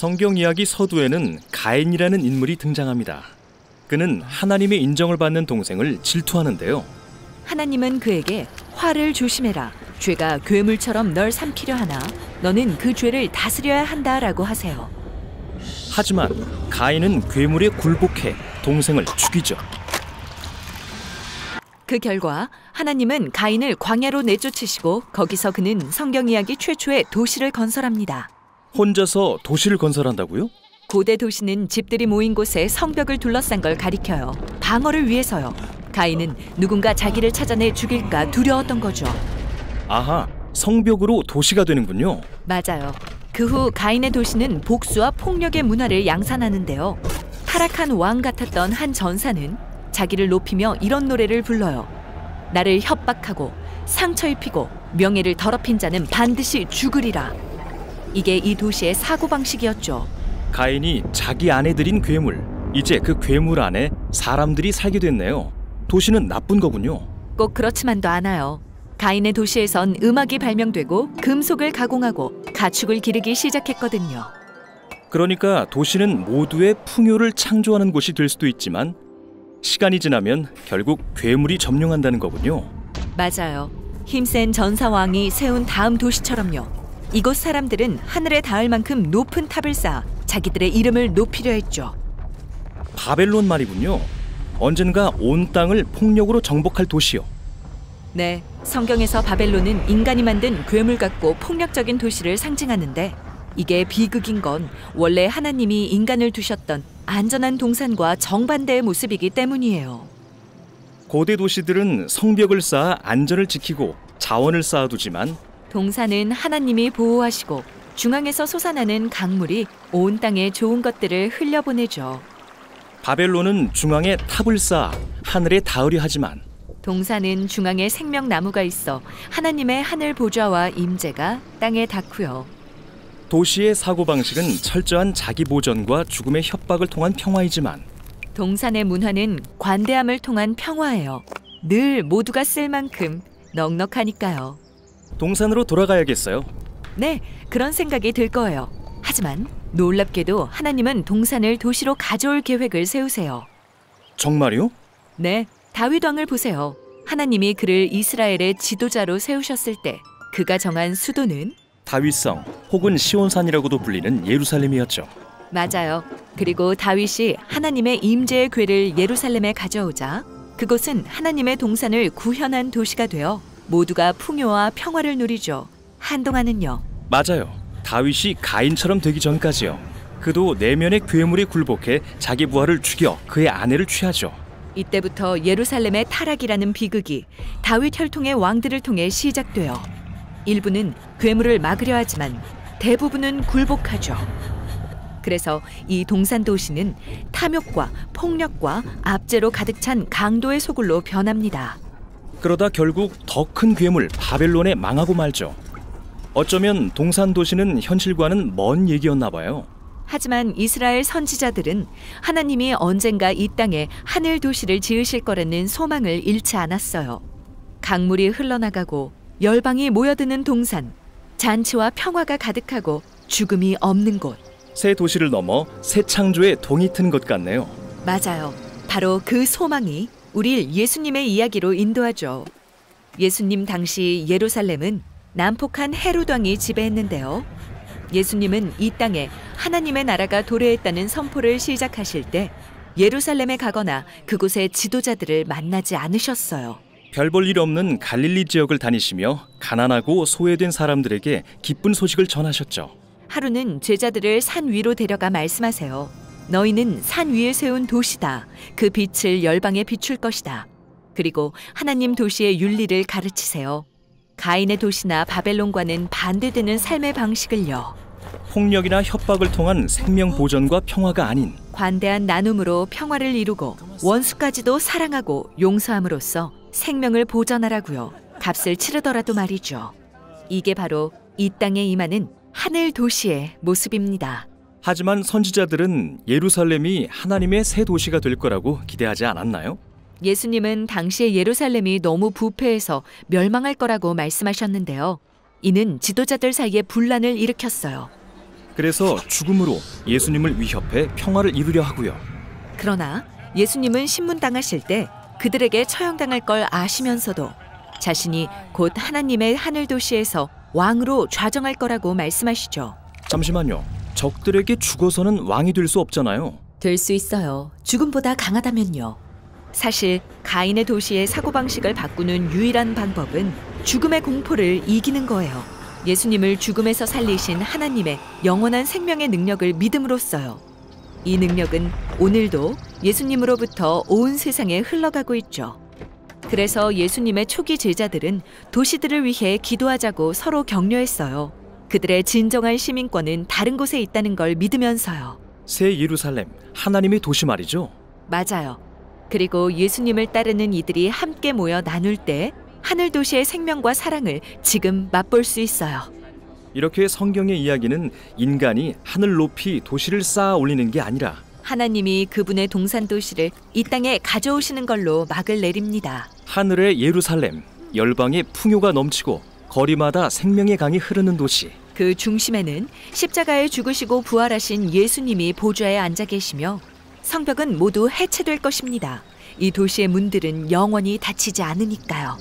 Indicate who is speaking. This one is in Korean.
Speaker 1: 성경 이야기 서두에는 가인이라는 인물이 등장합니다. 그는 하나님의 인정을 받는 동생을 질투하는데요.
Speaker 2: 하나님은 그에게 화를 조심해라. 죄가 괴물처럼 널 삼키려 하나 너는 그 죄를 다스려야 한다라고 하세요.
Speaker 1: 하지만 가인은 괴물에 굴복해 동생을 죽이죠.
Speaker 2: 그 결과 하나님은 가인을 광야로 내쫓으시고 거기서 그는 성경 이야기 최초의 도시를 건설합니다.
Speaker 1: 혼자서 도시를 건설한다고요?
Speaker 2: 고대 도시는 집들이 모인 곳에 성벽을 둘러싼 걸 가리켜요. 방어를 위해서요. 가인은 누군가 자기를 찾아내 죽일까 두려웠던 거죠.
Speaker 1: 아하, 성벽으로 도시가 되는군요.
Speaker 2: 맞아요. 그 후 가인의 도시는 복수와 폭력의 문화를 양산하는데요. 타락한 왕 같았던 한 전사는 자기를 높이며 이런 노래를 불러요. 나를 협박하고 상처 입히고 명예를 더럽힌 자는 반드시 죽으리라. 이게 이 도시의 사고방식이었죠.
Speaker 1: 가인이 자기 안에 들인 괴물, 이제 그 괴물 안에 사람들이 살게 됐네요. 도시는 나쁜 거군요.
Speaker 2: 꼭 그렇지만도 않아요. 가인의 도시에선 음악이 발명되고 금속을 가공하고 가축을 기르기 시작했거든요.
Speaker 1: 그러니까 도시는 모두의 풍요를 창조하는 곳이 될 수도 있지만 시간이 지나면 결국 괴물이 점령한다는 거군요.
Speaker 2: 맞아요. 힘센 전사왕이 세운 다음 도시처럼요. 이곳 사람들은 하늘에 닿을 만큼 높은 탑을 쌓아 자기들의 이름을 높이려 했죠.
Speaker 1: 바벨론 말이군요. 언젠가 온 땅을 폭력으로 정복할 도시요.
Speaker 2: 네, 성경에서 바벨론은 인간이 만든 괴물 같고 폭력적인 도시를 상징하는데 이게 비극인 건 원래 하나님이 인간을 두셨던 안전한 동산과 정반대의 모습이기 때문이에요.
Speaker 1: 고대 도시들은 성벽을 쌓아 안전을 지키고 자원을 쌓아두지만
Speaker 2: 동산은 하나님이 보호하시고 중앙에서 솟아나는 강물이 온 땅에 좋은 것들을 흘려보내죠.
Speaker 1: 바벨론은 중앙에 탑을 쌓아 하늘에 닿으려 하지만
Speaker 2: 동산은 중앙에 생명나무가 있어 하나님의 하늘 보좌와 임재가 땅에 닿고요.
Speaker 1: 도시의 사고방식은 철저한 자기 보전과 죽음의 협박을 통한 평화이지만
Speaker 2: 동산의 문화는 관대함을 통한 평화예요. 늘 모두가 쓸 만큼 넉넉하니까요.
Speaker 1: 동산으로 돌아가야겠어요.
Speaker 2: 네, 그런 생각이 들 거예요. 하지만 놀랍게도 하나님은 동산을 도시로 가져올 계획을 세우세요.
Speaker 1: 정말요?
Speaker 2: 네, 다윗 왕을 보세요. 하나님이 그를 이스라엘의 지도자로 세우셨을 때 그가 정한 수도는
Speaker 1: 다윗성 혹은 시온산이라고도 불리는 예루살렘이었죠.
Speaker 2: 맞아요. 그리고 다윗이 하나님의 임재의 궤를 예루살렘에 가져오자 그곳은 하나님의 동산을 구현한 도시가 되어 모두가 풍요와 평화를 누리죠. 한동안은요.
Speaker 1: 맞아요. 다윗이 가인처럼 되기 전까지요. 그도 내면의 괴물에 굴복해 자기 부하를 죽여 그의 아내를 취하죠.
Speaker 2: 이때부터 예루살렘의 타락이라는 비극이 다윗 혈통의 왕들을 통해 시작돼요. 일부는 괴물을 막으려 하지만 대부분은 굴복하죠. 그래서 이 동산 도시는 탐욕과 폭력과 압제로 가득 찬 강도의 소굴로 변합니다.
Speaker 1: 그러다 결국 더 큰 괴물 바벨론에 망하고 말죠. 어쩌면 동산 도시는 현실과는 먼 얘기였나 봐요.
Speaker 2: 하지만 이스라엘 선지자들은 하나님이 언젠가 이 땅에 하늘 도시를 지으실 거라는 소망을 잃지 않았어요. 강물이 흘러나가고 열방이 모여드는 동산, 잔치와 평화가 가득하고 죽음이 없는 곳.
Speaker 1: 새 도시를 넘어 새 창조의 동이 튼 것 같네요.
Speaker 2: 맞아요. 바로 그 소망이 우릴 예수님의 이야기로 인도하죠. 예수님 당시 예루살렘은 난폭한 헤롯 왕이 지배했는데요. 예수님은 이 땅에 하나님의 나라가 도래했다는 선포를 시작하실 때 예루살렘에 가거나 그곳의 지도자들을 만나지 않으셨어요.
Speaker 1: 별 볼 일 없는 갈릴리 지역을 다니시며 가난하고 소외된 사람들에게 기쁜 소식을 전하셨죠.
Speaker 2: 하루는 제자들을 산 위로 데려가 말씀하세요. 너희는 산 위에 세운 도시다. 그 빛을 열방에 비출 것이다. 그리고 하나님 도시의 윤리를 가르치세요. 가인의 도시나 바벨론과는 반대되는 삶의 방식을요.
Speaker 1: 폭력이나 협박을 통한 생명 보전과 평화가 아닌
Speaker 2: 관대한 나눔으로 평화를 이루고 원수까지도 사랑하고 용서함으로써 생명을 보전하라고요. 값을 치르더라도 말이죠. 이게 바로 이 땅에 임하는 하늘 도시의 모습입니다.
Speaker 1: 하지만 선지자들은 예루살렘이 하나님의 새 도시가 될 거라고 기대하지 않았나요?
Speaker 2: 예수님은 당시의 예루살렘이 너무 부패해서 멸망할 거라고 말씀하셨는데요. 이는 지도자들 사이에 분란을 일으켰어요.
Speaker 1: 그래서 죽음으로 예수님을 위협해 평화를 이루려 하고요.
Speaker 2: 그러나 예수님은 신문당하실 때 그들에게 처형당할 걸 아시면서도 자신이 곧 하나님의 하늘 도시에서 왕으로 좌정할 거라고 말씀하시죠.
Speaker 1: 잠시만요. 적들에게 죽어서는 왕이 될 수 없잖아요.
Speaker 2: 될 수 있어요. 죽음보다 강하다면요. 사실 가인의 도시의 사고방식을 바꾸는 유일한 방법은 죽음의 공포를 이기는 거예요. 예수님을 죽음에서 살리신 하나님의 영원한 생명의 능력을 믿음으로써요. 이 능력은 오늘도 예수님으로부터 온 세상에 흘러가고 있죠. 그래서 예수님의 초기 제자들은 도시들을 위해 기도하자고 서로 격려했어요. 그들의 진정한 시민권은 다른 곳에 있다는 걸 믿으면서요.
Speaker 1: 새 예루살렘, 하나님의 도시 말이죠.
Speaker 2: 맞아요. 그리고 예수님을 따르는 이들이 함께 모여 나눌 때 하늘 도시의 생명과 사랑을 지금 맛볼 수 있어요.
Speaker 1: 이렇게 성경의 이야기는 인간이 하늘 높이 도시를 쌓아 올리는 게 아니라
Speaker 2: 하나님이 그분의 동산 도시를 이 땅에 가져오시는 걸로 막을 내립니다.
Speaker 1: 하늘의 예루살렘, 열방의 풍요가 넘치고 거리마다 생명의 강이 흐르는 도시.
Speaker 2: 그 중심에는 십자가에 죽으시고 부활하신 예수님이 보좌에 앉아 계시며 성벽은 모두 해체될 것입니다. 이 도시의 문들은 영원히 닫히지 않으니까요.